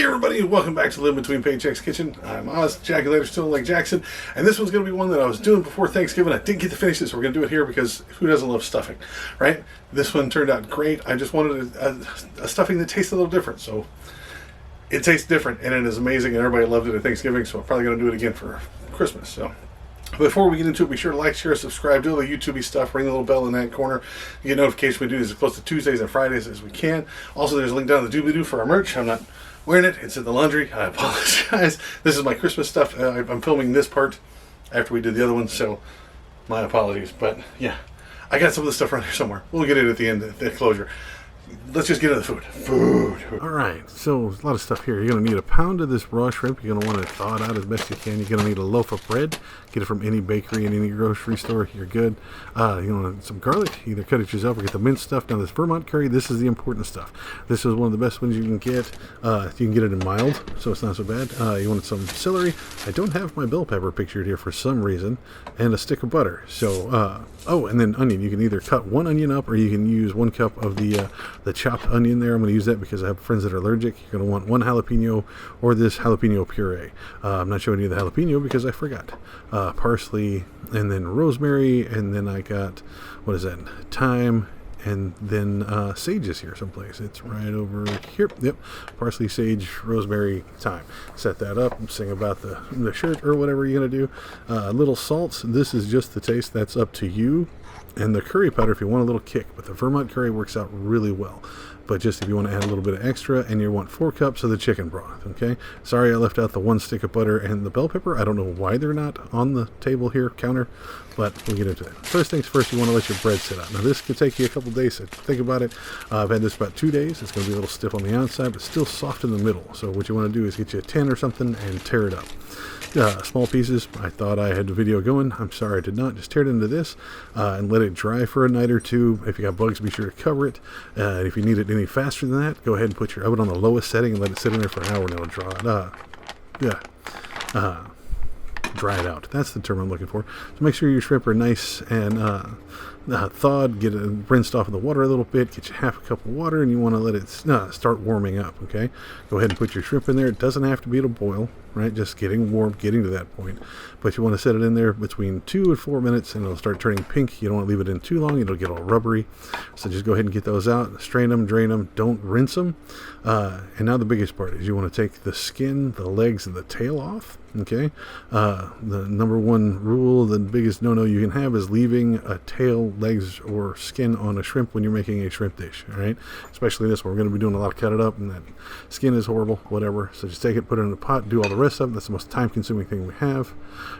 everybody, welcome back to Live Between Paychecks Kitchen. I'm Oz, Jaculator, still like Jackson, and this one's going to be one that I was doing before Thanksgiving. I didn't get to finish it, so we're going to do it here because who doesn't love stuffing, right? This one turned out great. I just wanted a stuffing that tastes a little different, so it tastes different, and it is amazing, and everybody loved it at Thanksgiving, so I'm probably going to do it again for Christmas. So before we get into it, be sure to like, share, subscribe, do all the YouTube-y stuff, ring the little bell in that corner. You get notification we do this as close to Tuesdays and Fridays as we can. Also, there's a link down in the doobly-doo for our merch. I'm not wearing it. It's in the laundry. I apologize. This is my Christmas stuff. I'm filming this part after we did the other one, so my apologies. But, yeah, I got some of this stuff around here somewhere. We'll get it at the end, at the closure. Let's just get into the food. All right, so a lot of stuff here. You're going to need a pound of this raw shrimp. You're going to want to thaw it out as best you can. You're going to need a loaf of bread. Get it from any bakery in any grocery store. You're good. You want some garlic. Either cut it yourself or get the minced stuff. Now, this Vermont curry, this is the important stuff. This is one of the best ones you can get. You can get it in mild, so it's not so bad. You want some celery. I don't have my bell pepper pictured here for some reason. And a stick of butter. So, and then onion. You can either cut one onion up or you can use 1 cup of the chopped onion there. I'm going to use that because I have friends that are allergic. You're going to want 1 jalapeno or this jalapeno puree. I'm not showing you the jalapeno because I forgot. Parsley and then rosemary, and then I got, what is that, thyme, and then sage is here someplace. It's right over here. Yep, parsley, sage, rosemary, thyme. Set that up and sing about the shirt or whatever you're going to do. A little salt. This is just the taste. That's up to you. And the curry powder if you want a little kick. But the Vermont curry works out really well. But just if you want to add a little bit of extra, and you want 4 cups of the chicken broth, okay? Sorry I left out the 1 stick of butter and the bell pepper. I don't know why they're not on the table here, counter, but we'll get into that. First things first, you want to let your bread sit out. Now this could take you a couple days to think about it. I've had this about 2 days. It's going to be a little stiff on the outside, but still soft in the middle. So what you want to do is get you a tin or something and tear it up. Small pieces. I thought I had the video going. I'm sorry I did not. Just tear it into this and let it dry for a night or two. If you got bugs, be sure to cover it. And if you need it any faster than that, go ahead and put your oven on the lowest setting and let it sit in there for an hour and it'll draw it. Dry it out. That's the term I'm looking for. So make sure your shrimp are nice and thawed. Get it rinsed off of the water a little bit. Get you half a cup of water, and you want to let it start warming up. Okay, go ahead and put your shrimp in there. It doesn't have to be at a boil, right? Just getting warm, getting to that point. But you want to set it in there between 2 and 4 minutes, and it'll start turning pink. You don't want to leave it in too long; it'll get all rubbery. So just go ahead and get those out. Strain them, drain them. Don't rinse them. And now the biggest part is you want to take the skin, the legs, and the tail off. Okay, the number 1 rule, the biggest no-no you can have is leaving a tail, legs, or skin on a shrimp when you're making a shrimp dish. All right, especially this one. We're going to be doing a lot of cut it up, and that skin is horrible. Whatever. So just take it, put it in a pot, do all the rest of it. That's the most time-consuming thing we have.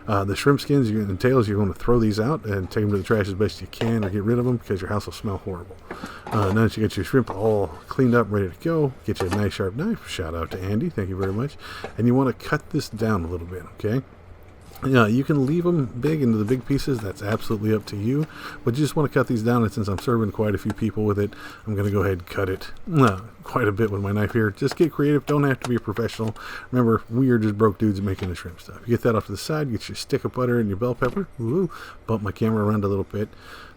The shrimp skins and tails, you're going to throw these out and take them to the trash as best you can, or get rid of them because your house will smell horrible. Now that you get your shrimp all cleaned up, ready to go, get you a nice sharp knife. Shout out to Andy. Thank you very much. And you want to cut this down a little bit. Okay. Yeah, you can leave them big into the big pieces. That's absolutely up to you. But you just want to cut these down. And since I'm serving quite a few people with it, I'm going to go ahead and cut it quite a bit with my knife here. Just get creative. Don't have to be a professional. Remember, we are just broke dudes making the shrimp stuff. You get that off to the side. Get your stick of butter and your bell pepper. Ooh, bump my camera around a little bit.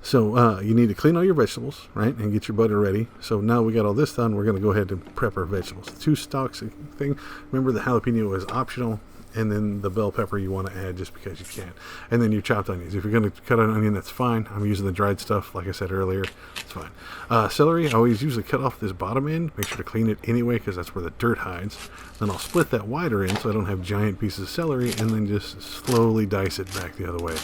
So you need to clean all your vegetables, right, and get your butter ready. So now we got all this done. We're going to go ahead and prep our vegetables. The 2 stalks thing. Remember, the jalapeno is optional. And then the bell pepper you want to add just because you can. And then your chopped onions. If you're going to cut an onion, that's fine. I'm using the dried stuff, like I said earlier. It's fine. Celery, I always usually cut off this bottom end. Make sure to clean it anyway because that's where the dirt hides. Then I'll split that wider end so I don't have giant pieces of celery, and then just slowly dice it back the other way.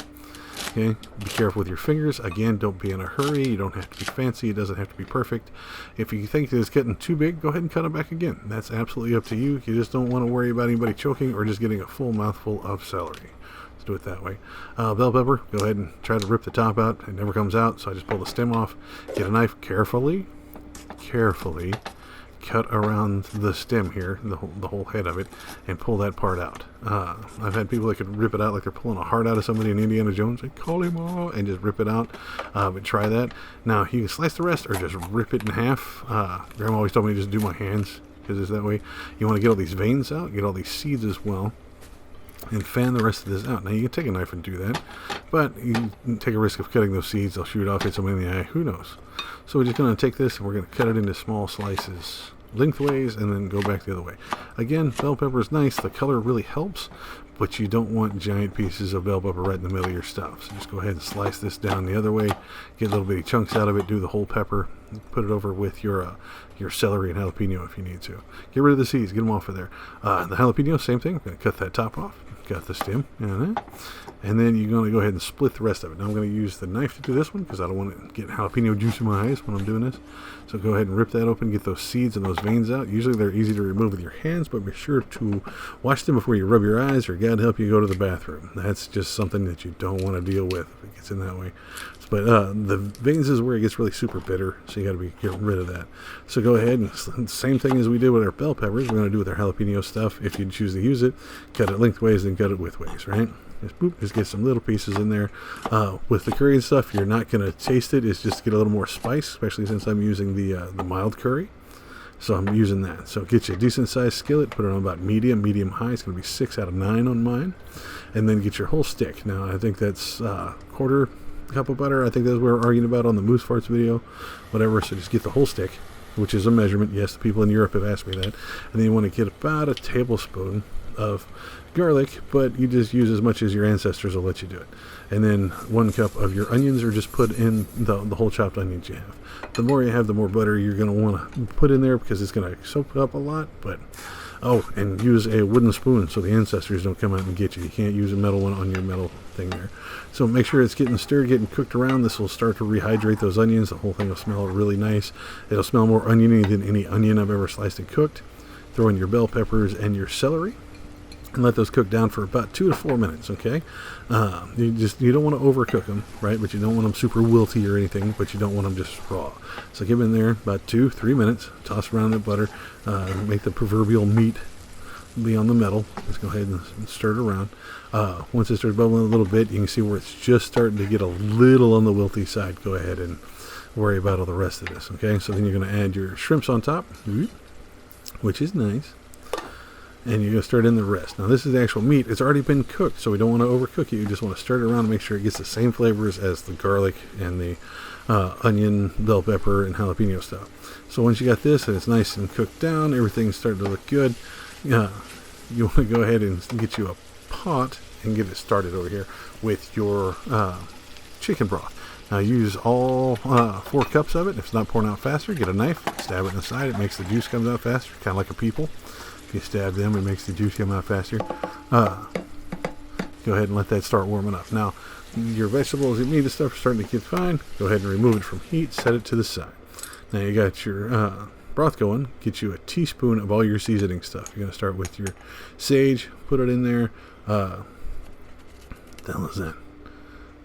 Okay, be careful with your fingers. Again, don't be in a hurry. You don't have to be fancy. It doesn't have to be perfect. If you think that it's getting too big, go ahead and cut it back again. That's absolutely up to you. You just don't want to worry about anybody choking or just getting a full mouthful of celery. Let's do it that way. Bell pepper, go ahead and try to rip the top out. It never comes out, so I just pull the stem off. Get a knife carefully cut around the stem here, the whole head of it, and pull that part out. I've had people that could rip it out like they're pulling a heart out of somebody in Indiana Jones. They call him all and just rip it out. But try that. Now you can slice the rest or just rip it in half. Grandma always told me to just do my hands because it's that way. You want to get all these veins out, get all these seeds as well, and fan the rest of this out. Now you can take a knife and do that, but you take a risk of cutting those seeds. They'll shoot off, hit somebody in the eye. Who knows? So we're just going to take this and we're going to cut it into small slices lengthways and then go back the other way. Again, bell pepper is nice. The color really helps, but you don't want giant pieces of bell pepper right in the middle of your stuff. So just go ahead and slice this down the other way, get little bitty chunks out of it, do the whole pepper, put it over with your celery and jalapeno if you need to. Get rid of the seeds, get them off of there. The jalapeno, same thing. I'm going to cut that top off, cut the stem, and then you're going to go ahead and split the rest of it. Now I'm going to use the knife to do this one because I don't want to get jalapeno juice in my eyes when I'm doing this. So go ahead and rip that open, get those seeds and those veins out. Usually they're easy to remove with your hands, but be sure to wash them before you rub your eyes, or God help you go to the bathroom. That's just something that you don't want to deal with if it gets in that way. But the veins is where it gets really super bitter, so you got to get rid of that. So go ahead and same thing as we did with our bell peppers, we're going to do with our jalapeno stuff. If you choose to use it, cut it lengthways and cut it widthways, right? Just get some little pieces in there. With the curry and stuff, you're not going to taste it. It's just to get a little more spice, especially since I'm using the mild curry. So I'm using that. So get you a decent sized skillet, put it on about medium high. It's going to be 6 out of 9 on mine. And then get your whole stick. Now I think that's quarter cup of butter. I think that's what we're arguing about on the Moose Farts video, whatever. So just get the whole stick, which is a measurement. Yes, the people in Europe have asked me that. And then you want to get about a tablespoon of garlic, but you just use as much as your ancestors will let you do it. And then 1 cup of your onions, or just put in the whole chopped onions you have. The more you have, the more butter you're going to want to put in there because it's going to soak it up a lot. But and use a wooden spoon so the ancestors don't come out and get you. You can't use a metal one on your metal thing there. So make sure it's getting stirred, getting cooked around. This will start to rehydrate those onions. The whole thing will smell really nice. It'll smell more oniony than any onion I've ever sliced and cooked. Throw in your bell peppers and your celery, and let those cook down for about 2 to 4 minutes, okay? You don't want to overcook them, right? But you don't want them super wilty or anything, but you don't want them just raw. So give them in there about 2-3 minutes. Toss around the butter. Make the proverbial meat be on the metal. Just go ahead and stir it around. Once it starts bubbling a little bit, you can see where it's just starting to get a little on the wilty side. Go ahead and worry about all the rest of this, okay? So then you're going to add your shrimps on top, which is nice. And you're going to start in the rest. Now this is the actual meat. It's already been cooked, so we don't want to overcook it. You just want to stir it around and make sure it gets the same flavors as the garlic and the onion, bell pepper, and jalapeno stuff. So once you got this and it's nice and cooked down, everything's starting to look good, you want to go ahead and get you a pot and get it started over here with your chicken broth. Now use all 4 cups of it. If it's not pouring out faster, get a knife, stab it in the side. It makes the juice come out faster, kind of like a people. If you stab them, it makes the juice come out faster. Go ahead and let that start warming up. Now, your vegetables, your meat and stuff are starting to get fine. Go ahead and remove it from heat. Set it to the side. Now you got your broth going. Get you a teaspoon of all your seasoning stuff. You're going to start with your sage. Put it in there. What the hell is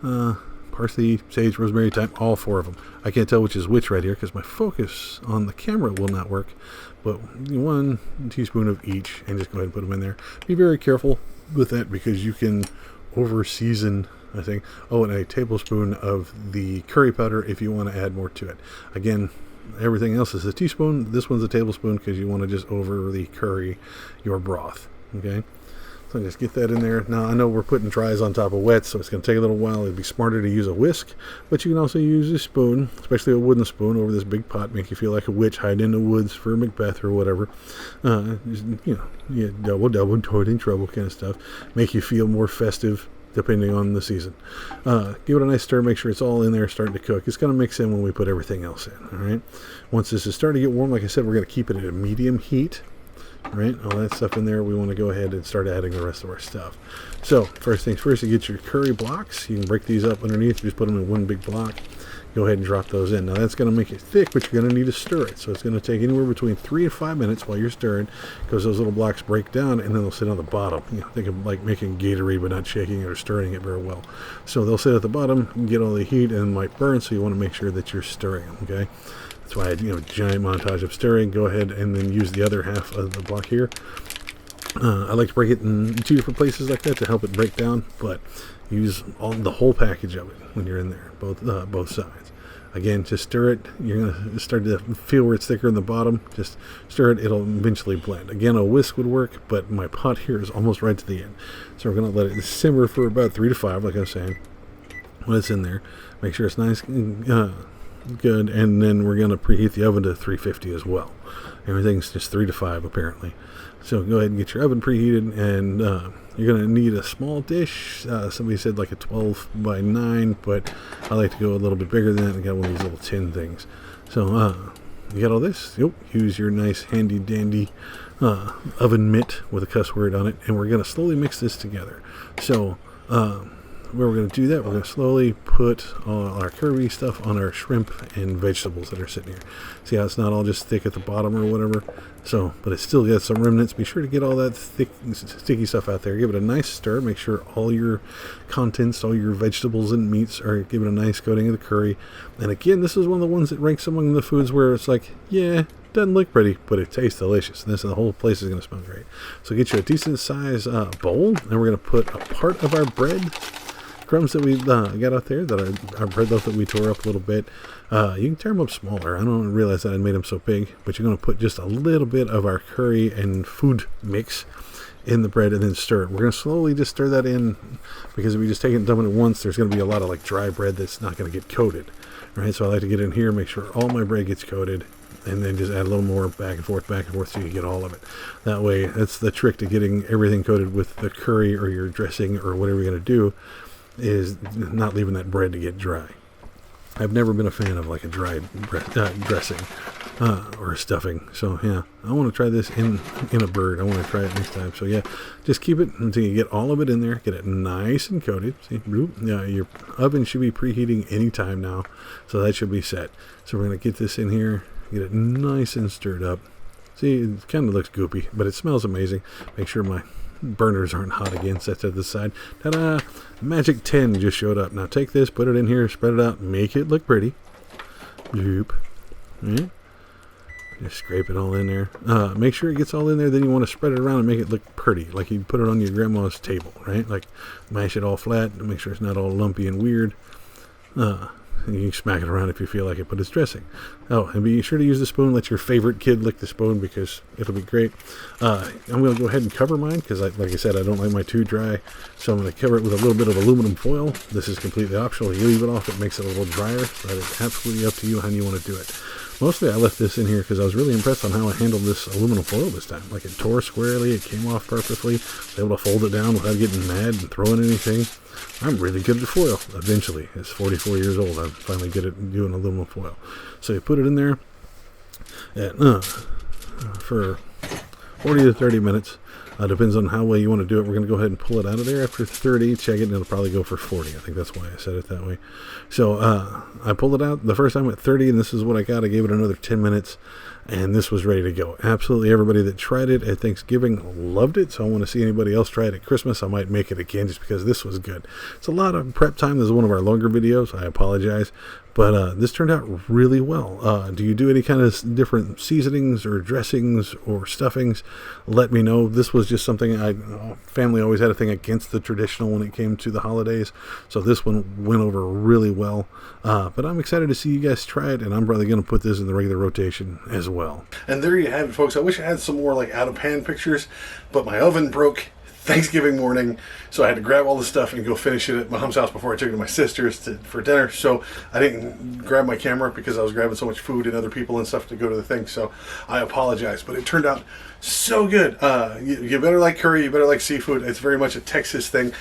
that? Parsley, sage, rosemary, thyme, all 4 of them. I can't tell which is which right here because my focus on the camera will not work. But 1 teaspoon of each, and just go ahead and put them in there. Be very careful with that because you can over season, I think. Oh, and a tablespoon of the curry powder if you want to add more to it. Again, everything else is a teaspoon. This one's a tablespoon because you want to just overly curry your broth. Okay? So just get that in there. Now, I know we're putting dries on top of wet, so it's going to take a little while. It'd be smarter to use a whisk, but you can also use a spoon, especially a wooden spoon, over this big pot. Make you feel like a witch hiding in the woods for Macbeth or whatever. Double, toad in trouble kind of stuff. Make you feel more festive, depending on the season. Give it a nice stir. Make sure it's all in there, starting to cook. It's going to mix in when we put everything else in, all right? Once this is starting to get warm, like I said, we're going to keep it at a medium heat. Right, all that stuff in there. We want to go ahead and start adding the rest of our stuff. So first things first, you get your curry blocks. You can break these up underneath. Just put them in 1 big block. Go ahead and drop those in. Now that's going to make it thick, but you're going to need to stir it. So it's going to take anywhere between 3 and 5 minutes while you're stirring, because those little blocks break down and then they'll sit on the bottom. Think of like making Gatorade but not shaking it or stirring it very well. So they'll sit at the bottom, get all the heat, and might burn. So you want to make sure that you're stirring them. Okay. That's why I had a giant montage of stirring. Go ahead and then use the other half of the block here. I like to break it in 2 different places like that to help it break down, but use the whole package of it when you're in there, both sides. Again, just stir it. You're going to start to feel where it's thicker in the bottom. Just stir it. It'll eventually blend. Again, a whisk would work, but my pot here is almost right to the end. So we're going to let it simmer for about 3 to 5, like I was saying. When it's in there, make sure it's nice good. And then we're going to preheat the oven to 350 as well. Everything's just 3 to 5 apparently. So go ahead and get your oven preheated, and you're going to need a small dish. Somebody said like a 12 by 9, but I like to go a little bit bigger than that. I got one of these little tin things. So you got all this. Yep. Use your nice handy dandy oven mitt with a cuss word on it, and we're going to slowly mix this together. So where we're going to do that, we're going to slowly put all our curry stuff on our shrimp and vegetables that are sitting here. See how it's not all just thick at the bottom or whatever? So, but it's still got some remnants. Be sure to get all that thick, sticky stuff out there. Give it a nice stir. Make sure all your contents, all your vegetables and meats are given a nice coating of the curry. And again, this is one of the ones that ranks among the foods where it's like, yeah, doesn't look pretty, but it tastes delicious. And the whole place is going to smell great. So get you a decent size bowl, and we're going to put a part of our bread crumbs that we got out there, that our bread loaf that we tore up a little bit. You can tear them up smaller. I don't realize that I made them so big, but you're going to put just a little bit of our curry and food mix in the bread and then stir it. We're going to slowly just stir that in, because if we just take it and dump it at once, there's going to be a lot of like dry bread that's not going to get coated. Right? So I like to get in here, make sure all my bread gets coated, and then just add a little more back and forth so you get all of it. That way, that's the trick to getting everything coated with the curry or your dressing or whatever you're going to do, is not leaving that bread to get dry. I've never been a fan of like a dry dressing or stuffing. So yeah, I want to try this in a bird. I want to try it next time. So yeah, just keep it until you get all of it in there. Get it nice and coated. See, your oven should be preheating anytime now, so that should be set. So we're going to get this in here, get it nice and stirred up. See, it kind of looks goopy, but it smells amazing. Make sure my burners aren't hot again. Set to the side. Ta-da! Magic 10 just showed up. Now take this, put it in here, spread it out, make it look pretty. Bloop. Right? Just scrape it all in there. Make sure it gets all in there. Then you want to spread it around and make it look pretty, like you put it on your grandma's table, right? Like mash it all flat and make sure it's not all lumpy and weird. And you can smack it around if you feel like it, but it's dressing. Oh, and be sure to use the spoon. Let your favorite kid lick the spoon, because it'll be great. I'm going to go ahead and cover mine, because like I said, I don't like mine too dry. So I'm going to cover it with a little bit of aluminum foil. This is completely optional. You leave it off, it makes it a little drier, but it's absolutely up to you how you want to do it. Mostly I left this in here because I was really impressed on how I handled this aluminum foil this time. Like, it tore squarely, it came off perfectly. I was able to fold it down without getting mad and throwing anything. I'm really good at foil, eventually. It's 44 years old. I'm finally good at doing aluminum foil. So you put it in there and, for 40 to 30 minutes. Depends on how well you want to do it. We're going to go ahead and pull it out of there after 30, check it, and it'll probably go for 40. I think that's why I said it that way. So I pulled it out the first time at 30, and this is what I got. I gave it another 10 minutes, and this was ready to go. Absolutely everybody that tried it at Thanksgiving loved it, so I want to see anybody else try it at Christmas. I might make it again just because this was good. It's a lot of prep time. This is one of our longer videos. I apologize. But this turned out really well. Do you do any kind of different seasonings or dressings or stuffings? Let me know. This was just something family always had a thing against the traditional when it came to the holidays. So this one went over really well. But I'm excited to see you guys try it, and I'm probably going to put this in the regular rotation as well. And there you have it, folks. I wish I had some more like out-of-pan pictures, but my oven broke Thanksgiving morning, so I had to grab all the stuff and go finish it at my mom's house before I took it to my sister's for dinner. So I didn't grab my camera because I was grabbing so much food and other people and stuff to go to the thing. So I apologize, but it turned out so good. You better like curry, you better like seafood. It's very much a Texas thing,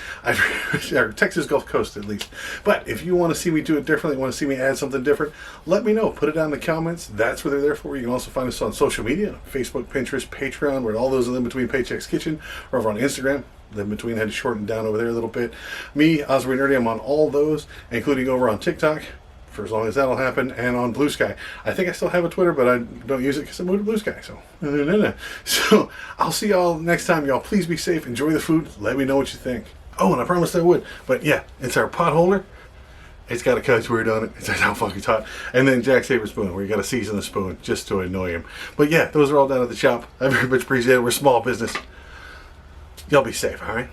or Texas Gulf Coast at least. But if you want to see me do it differently, want to see me add something different, let me know. Put it down in the comments. That's what they're there for. You can also find us on social media, Facebook, Pinterest, Patreon, where all those are in between Paychecks Kitchen, or over on Instagram. Live between, had to shorten down over there a little bit. Me, Osprey Nerdy, I'm on all those, including over on TikTok, for as long as that'll happen, and on Blue Sky. I think I still have a Twitter, but I don't use it because I moved to Blue Sky. So, So I'll see y'all next time. Y'all please be safe. Enjoy the food. Let me know what you think. Oh, and I promised I would. But yeah, it's our pot holder. It's got a cuts word on it. It's how fucking hot. And then Jack's favorite spoon, where you got to season the spoon just to annoy him. But yeah, those are all down at the shop. I very much appreciate it. We're small business. Y'all be safe, all right?